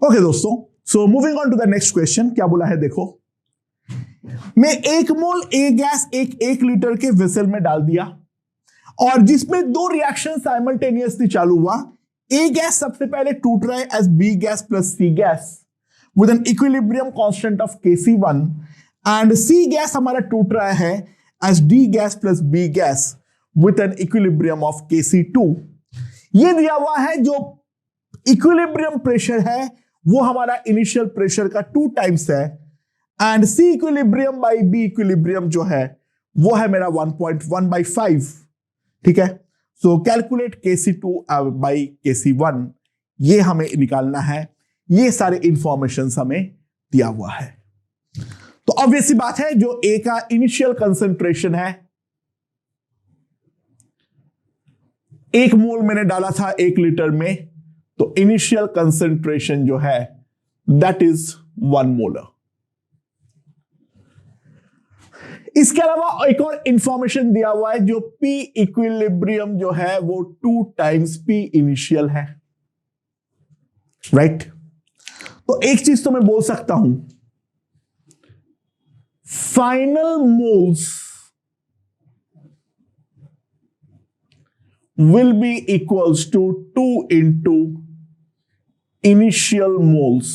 Okay दोस्तों, so moving on to the next question. क्या बोला है देखो, मैं 1 मोल ए गैस एक लीटर के वेसल में डाल दिया और जिसमें दो रिएक्शन साइमल्टेनियसली चालू हुआ। ए गैस सबसे पहले टूट रहा है as B gas plus C gas with an equilibrium constant of Kc1 and C gas हमारा टूट रहा है as D gas plus B gas with an equilibrium of Kc2। ये दिया हुआ है जो इक्विलिब्रियम प्रेशर है वो हमारा इनिशियल प्रेशर का 2 टाइम्स है and C equilibrium by B equilibrium जो है वो है मेरा 1.1/5। ठीक है, सो कैलकुलेट Kc2 बाई Kc1, ये हमें निकालना है। ये सारे इंफॉर्मेशन हमें दिया हुआ है। तो ऑब्वियस सी बात है, जो ए का इनिशियल कंसेंट्रेशन है 1 मोल मैंने डाला था 1 लीटर में, तो इनिशियल कंसेंट्रेशन जो है दैट इज 1 मोलर। इसके अलावा एक और इंफॉर्मेशन दिया हुआ है, जो P इक्विलिब्रियम जो है वो 2 टाइम्स P इनिशियल है, राइट। तो एक चीज तो मैं बोल सकता हूं, final moles will be equals to 2 into initial moles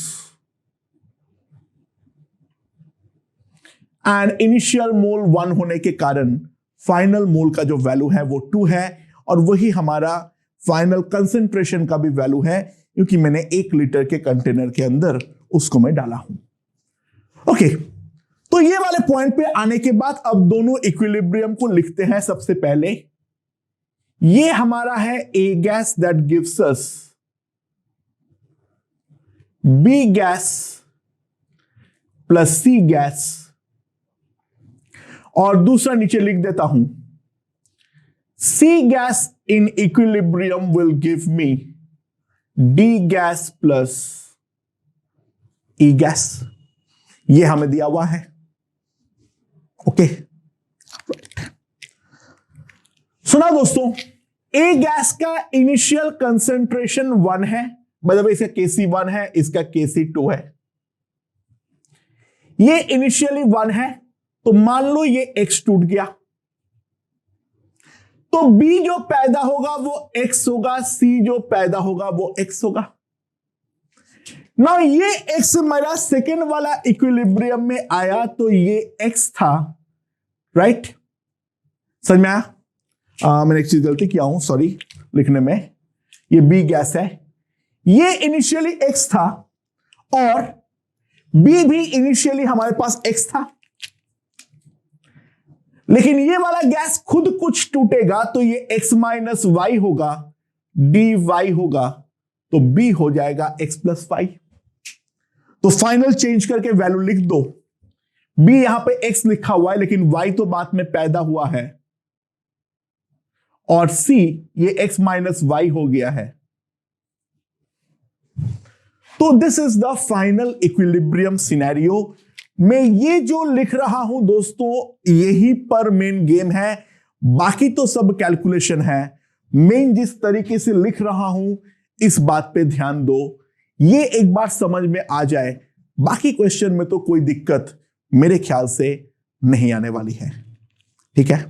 and initial mole 1 होने के कारण फाइनल मोल का जो वैल्यू है वो 2 है और वही हमारा फाइनल कंसेंट्रेशन का भी वैल्यू है, क्योंकि मैंने 1 लीटर के कंटेनर के अंदर उसको मैं डाला हूं। ओके, तो ये वाले पॉइंट पे आने के बाद अब दोनों इक्विलिब्रियम को लिखते हैं। सबसे पहले ये हमारा है A gas that gives us B gas plus C gas, और दूसरा नीचे लिख देता हूं C gas in equilibrium will give me D gas plus E gas. ये हमें दिया हुआ है। ओके, सुना दोस्तों, ए गैस का इनिशियल कंसेंट्रेशन 1 है, मतलब इसका Kc1 है, इसका Kc2 है। ये इनिशियली 1 है, तो मान लो ये X टूट गया, तो B जो पैदा होगा वो X होगा, C जो पैदा होगा वो X होगा। ना ये X मेरा सेकेंड वाला इक्विलिब्रियम में आया तो ये X था, राइट। समझ में आया? मैंने एक चीज गलती किया हूं, सॉरी लिखने में। ये बी गैस है, ये इनिशियली X था और B भी इनिशियली हमारे पास X था, लेकिन ये वाला गैस खुद कुछ टूटेगा तो ये X माइनस वाई होगा, डी वाई होगा, तो B हो जाएगा X प्लस वाई। तो फाइनल चेंज करके वैल्यू लिख दो। B यहां पे X लिखा हुआ है, लेकिन Y तो बाद में पैदा हुआ है, और C ये X माइनस वाई हो गया है। तो this is the final equilibrium scenario. मैं ये जो लिख रहा हूं दोस्तों, यही पर मेन गेम है, बाकी तो सब कैलकुलेशन है। मेन जिस तरीके से लिख रहा हूं इस बात पे ध्यान दो, ये एक बार समझ में आ जाए, बाकी क्वेश्चन में तो कोई दिक्कत मेरे ख्याल से नहीं आने वाली है। ठीक है,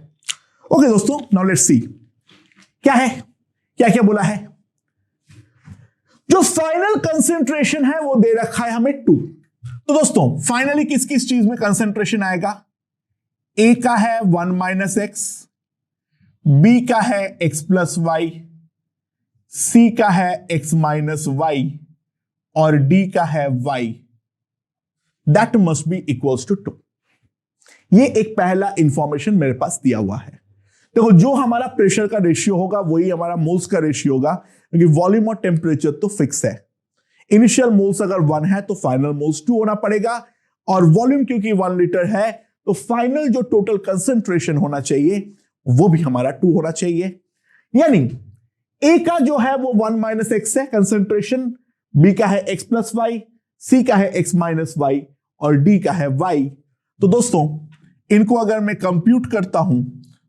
ओके दोस्तों, नाउ लेट्स सी क्या है, क्या क्या बोला है। जो फाइनल कंसेंट्रेशन है वो दे रखा है हमें 2। तो दोस्तों फाइनली किस किस चीज में कंसेंट्रेशन आएगा? ए का है 1 माइनस एक्स, बी का है x प्लस वाई, सी का है x माइनस वाई, और डी का है y। That must be equals to 2। ये एक पहला इंफॉर्मेशन मेरे पास दिया हुआ है। देखो, जो हमारा प्रेशर का रेशियो होगा वही हमारा मोल्स का रेशियो होगा, क्योंकि वॉल्यूम और टेम्परेचर तो फिक्स है। इनिशियल मोल्स अगर 1 है तो फाइनल मोल्स 2 होना पड़ेगा, और वॉल्यूम क्योंकि 1 लीटर है तो फाइनल जो टोटल कंसेंट्रेशन होना चाहिए वो भी हमारा 2 होना चाहिए। यानी ए का जो है वो 1 माइनस एक्स है कंसेंट्रेशन, बी का है x प्लस वाई, सी का है x माइनस वाई, और डी का है y। तो दोस्तों इनको अगर मैं कंप्यूट करता हूं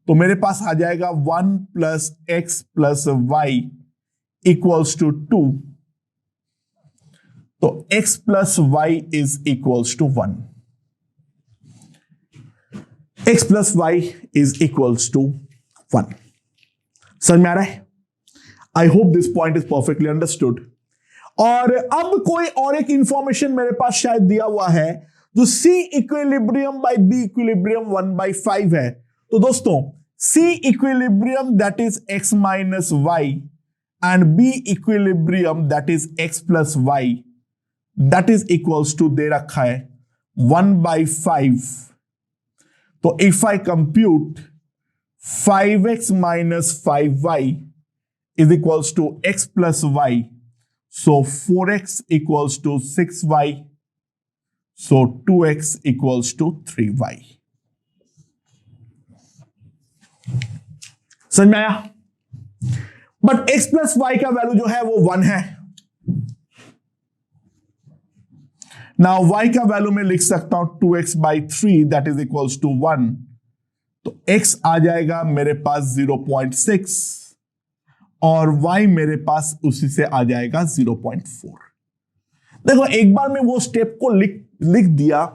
तो मेरे पास आ जाएगा 1 plus X plus Y equals to 2। तो x plus Y is equals to 1। x plus Y is equals to 1। समझ में आ रहा है? I hope this point is perfectly understood. और अब कोई और एक इंफॉर्मेशन मेरे पास शायद दिया हुआ है, जो C equilibrium by B equilibrium 1/5 है। तो दोस्तों C equilibrium that is x minus Y and B equilibrium that is x plus Y that is equals to दे रखा है 1/5। तो if I compute 5x minus 5y is equals to x plus y, so 4x equals to 6y, so 2x equals to 3y। समझ में आया? But x plus y का value जो है वो 1 है। नाउ y का वैल्यू मैं लिख सकता हूं 2x/3 that is equals to 1। तो x आ जाएगा मेरे पास 0.6 और y मेरे पास उसी से आ जाएगा 0.4। देखो एक बार मैं वो स्टेप को लिख दिया,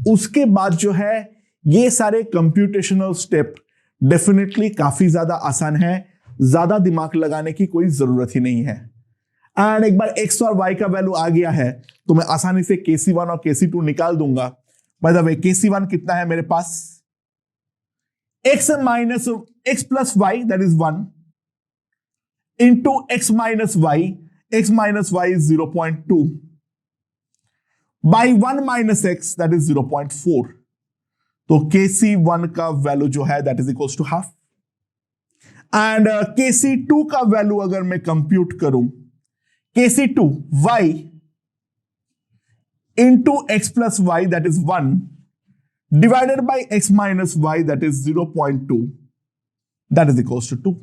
उसके बाद जो है ये सारे कंप्यूटेशनल स्टेप डेफिनेटली काफी ज्यादा आसान है, ज्यादा दिमाग लगाने की कोई जरूरत ही नहीं है। एंड एक बार x और y का वैल्यू आ गया है तो मैं आसानी से KC1 और KC2 निकाल दूंगा। बाय द वे KC1 कितना है मेरे पास? x plus Y that is 1 into x minus y is 0.2 by 1 minus x that is 0.4। तो KC1 का वैल्यू जो है that is equals to half and KC2 का वैल्यू अगर मैं कंप्यूट करूं, KC2 y into x plus y that is 1 divided by x minus y that is 0.2 that is equals to 2।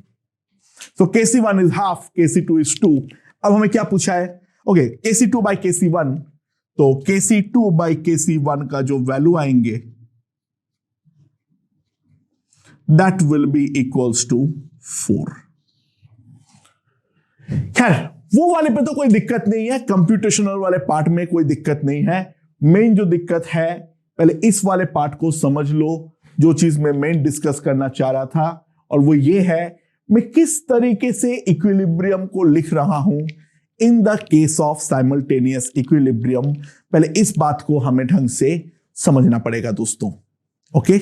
So KC1 is half, KC2 is 2। अब हमें क्या पूछा है? Okay, KC2 by KC1, तो KC2 by KC1 का जो value आएंगे that will be equals to 4। खैर वो वाले पे तो कोई दिक्कत नहीं है, कंप्यूटेशनल वाले पार्ट में कोई दिक्कत नहीं है। मेन जो दिक्कत है, पहले इस वाले पार्ट को समझ लो, जो चीज मैं मेन डिस्कस करना चाह रहा था, और वो ये है मैं किस तरीके से इक्विलिब्रियम को लिख रहा हूं in the case of simultaneous equilibrium. पहले इस बात को हमें ढंग से समझना पड़ेगा दोस्तों। ओके